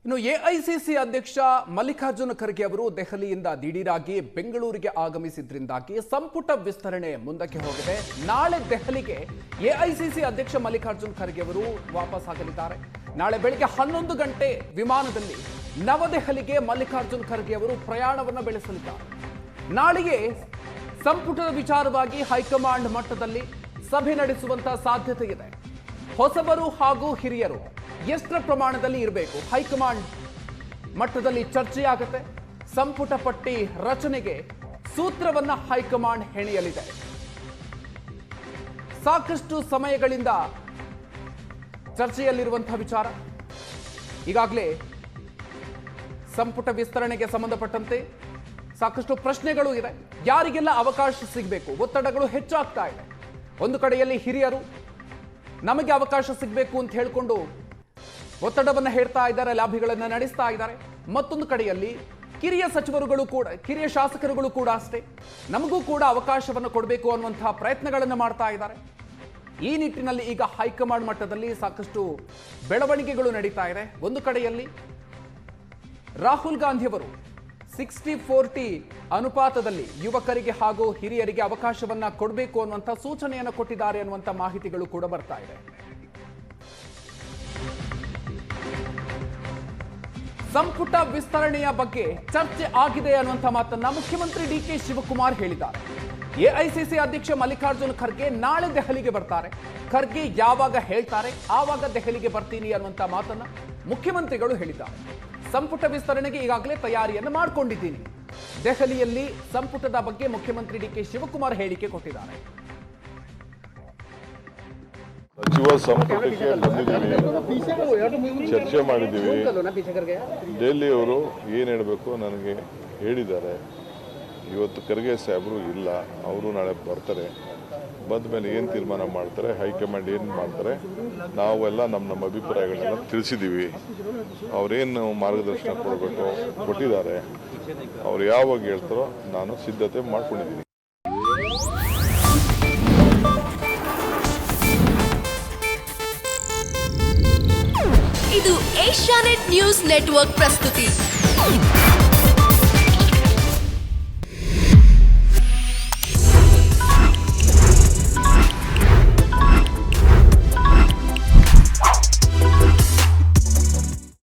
ಇನ್ನು ಎಐಸಿಸಿ ಅಧ್ಯಕ್ಷ ಮಲ್ಲಿಕಾರ್ಜುನ ಖರ್ಗೆ ಅವರು ದೆಹಲಿಯಿಂದ ದಿಢೀರಾಗಿ ಬೆಂಗಳೂರಿಗೆ ಆಗಮಿಸಿದ್ರಿಂದಾಗಿ ಸಂಪುಟ ವಿಸ್ತರಣೆ ಮುಂದಕ್ಕೆ ಹೋಗಿದೆ. ನಾಳೆ ದೆಹಲಿಗೆ ಎಐಸಿಸಿ ಅಧ್ಯಕ್ಷ ಮಲ್ಲಿಕಾರ್ಜುನ ಖರ್ಗೆ ಅವರು ವಾಪಸ್ ಆಗಲಿದ್ದಾರೆ. ನಾಳೆ ಬೆಳಗ್ಗೆ 11 ಗಂಟೆ ವಿಮಾನದಲ್ಲಿ ನವದೆಹಲಿಗೆ ಮಲ್ಲಿಕಾರ್ಜುನ ಖರ್ಗೆ ಅವರು ಪ್ರಯಾಣವನ್ನು ಬೆಳೆಸಲಿದ್ದಾರೆ. ನಾಳೆಯೇ ಸಂಪುಟದ ವಿಚಾರವಾಗಿ ಹೈಕಮಾಂಡ್ ಮಟ್ಟದಲ್ಲಿ ಸಭೆ ನಡೆಸುವಂತ ಸಾಧ್ಯತೆ ಇದೆ. ಹೊಸಬರು ಹಾಗೂ ಹಿರಿಯರು ಎಷ್ಟರ ಪ್ರಮಾಣದಲ್ಲಿ ಇರಬೇಕು, ಹೈಕಮಾಂಡ್ ಮಟ್ಟದಲ್ಲಿ ಚರ್ಚೆಯಾಗುತ್ತೆ. ಸಂಪುಟ ಪಟ್ಟಿ ರಚನೆಗೆ ಸೂತ್ರವನ್ನ ಹೈಕಮಾಂಡ್ ಹೆಣೆಯಲಿದೆ. ಸಾಕಷ್ಟು ಸಮಯಗಳಿಂದ ಚರ್ಚೆಯಲ್ಲಿರುವಂತಹ ವಿಚಾರ. ಈಗಾಗಲೇ ಸಂಪುಟ ವಿಸ್ತರಣೆಗೆ ಸಂಬಂಧಪಟ್ಟಂತೆ ಸಾಕಷ್ಟು ಪ್ರಶ್ನೆಗಳು ಇದೆ. ಯಾರಿಗೆಲ್ಲ ಅವಕಾಶ ಸಿಗಬೇಕು, ಒತ್ತಡಗಳು ಹೆಚ್ಚಾಗ್ತಾ ಇದೆ. ಒಂದು ಕಡೆಯಲ್ಲಿ ಹಿರಿಯರು ನಮಗೆ ಅವಕಾಶ ಸಿಗಬೇಕು ಅಂತ ಹೇಳಿಕೊಂಡು ಒತ್ತಡವನ್ನು ಹೇರ್ತಾ ಇದ್ದಾರೆ, ಲಾಭಿಗಳನ್ನು ನಡೆಸ್ತಾ ಇದ್ದಾರೆ. ಮತ್ತೊಂದು ಕಡೆಯಲ್ಲಿ ಕಿರಿಯ ಸಚಿವರುಗಳು ಕೂಡ, ಕಿರಿಯ ಶಾಸಕರುಗಳು ಕೂಡ ಅಷ್ಟೇ, ನಮಗೂ ಕೂಡ ಅವಕಾಶವನ್ನು ಕೊಡಬೇಕು ಅನ್ನುವಂತಹ ಪ್ರಯತ್ನಗಳನ್ನು ಮಾಡ್ತಾ ಇದ್ದಾರೆ. ಈ ನಿಟ್ಟಿನಲ್ಲಿ ಈಗ ಹೈಕಮಾಂಡ್ ಮಟ್ಟದಲ್ಲಿ ಸಾಕಷ್ಟು ಬೆಳವಣಿಗೆಗಳು ನಡೀತಾ ಇದೆ. ಒಂದು ಕಡೆಯಲ್ಲಿ ರಾಹುಲ್ ಗಾಂಧಿಯವರು 60-40 ಅನುಪಾತದಲ್ಲಿ ಯುವಕರಿಗೆ ಹಾಗೂ ಹಿರಿಯರಿಗೆ ಅವಕಾಶವನ್ನ ಕೊಡಬೇಕು ಅನ್ನುವಂಥ ಸೂಚನೆಯನ್ನು ಕೊಟ್ಟಿದ್ದಾರೆ ಅನ್ನುವಂಥ ಮಾಹಿತಿಗಳು ಕೂಡ ಬರ್ತಾ ಇದೆ. ಸಂಪುಟ ವಿಸ್ತರಣೆಯ ಬಗ್ಗೆ ಚರ್ಚೆ ಆಗಿದೆ ಅನ್ನುವಂಥ ಮಾತನ್ನ ಮುಖ್ಯಮಂತ್ರಿ ಡಿಕೆ ಶಿವಕುಮಾರ್ ಹೇಳಿದ್ದಾರೆ. ಎಐಸಿಸಿ ಅಧ್ಯಕ್ಷ ಮಲ್ಲಿಕಾರ್ಜುನ ಖರ್ಗೆ ನಾಳೆ ದೆಹಲಿಗೆ ಬರ್ತಾರೆ. ಖರ್ಗೆ ಯಾವಾಗ ಹೇಳ್ತಾರೆ ಆವಾಗ ದೆಹಲಿಗೆ ಬರ್ತೀನಿ ಅನ್ನುವಂಥ ಮಾತನ್ನ ಮುಖ್ಯಮಂತ್ರಿಗಳು ಹೇಳಿದ್ದಾರೆ. ಸಂಪುಟ ವಿಸ್ತರಣೆಗೆ ಈಗಾಗಲೇ ತಯಾರಿಯನ್ನು ಮಾಡಿಕೊಂಡಿದ್ದೀನಿ. ದೆಹಲಿಯಲ್ಲಿ ಸಂಪುಟದ ಬಗ್ಗೆ ಮುಖ್ಯಮಂತ್ರಿ ಡಿಕೆ ಶಿವಕುಮಾರ್ ಹೇಳಿಕೆ ಕೊಟ್ಟಿದ್ದಾರೆ. ಸಚಿವ ಸಂಪುಟಕ್ಕೆ ಬಂದಿದ್ದೀವಿ, ಚರ್ಚೆ ಮಾಡಿದ್ದೀವಿ. ಡೆಲ್ಲಿ ಅವರು ಏನು ಹೇಳಬೇಕು ನನಗೆ ಹೇಳಿದ್ದಾರೆ. ಇವತ್ತು ಖರ್ಗೆ ಸಾಹೇಬರು ಇಲ್ಲ, ಅವರು ನಾಳೆ ಬರ್ತಾರೆ. ಬಂದ ಮೇಲೆ ಏನು ತೀರ್ಮಾನ ಮಾಡ್ತಾರೆ, ಹೈಕಮಾಂಡ್ ಏನು ಮಾಡ್ತಾರೆ, ನಾವೆಲ್ಲ ನಮ್ಮ ಅಭಿಪ್ರಾಯಗಳನ್ನೆಲ್ಲ ತಿಳಿಸಿದ್ದೀವಿ. ಅವರೇನು ಮಾರ್ಗದರ್ಶನ ಕೊಡಬೇಕು ಕೊಟ್ಟಿದ್ದಾರೆ. ಅವ್ರು ಯಾವಾಗ ಹೇಳ್ತಾರೋ ನಾನು ಸಿದ್ಧತೆ ಮಾಡ್ಕೊಂಡಿದ್ದೀನಿ. ಇದು ಏಷ್ಯಾನೆಟ್ ನ್ಯೂಸ್ ನೆಟ್ವರ್ಕ್ ಪ್ರಸ್ತುತಿ.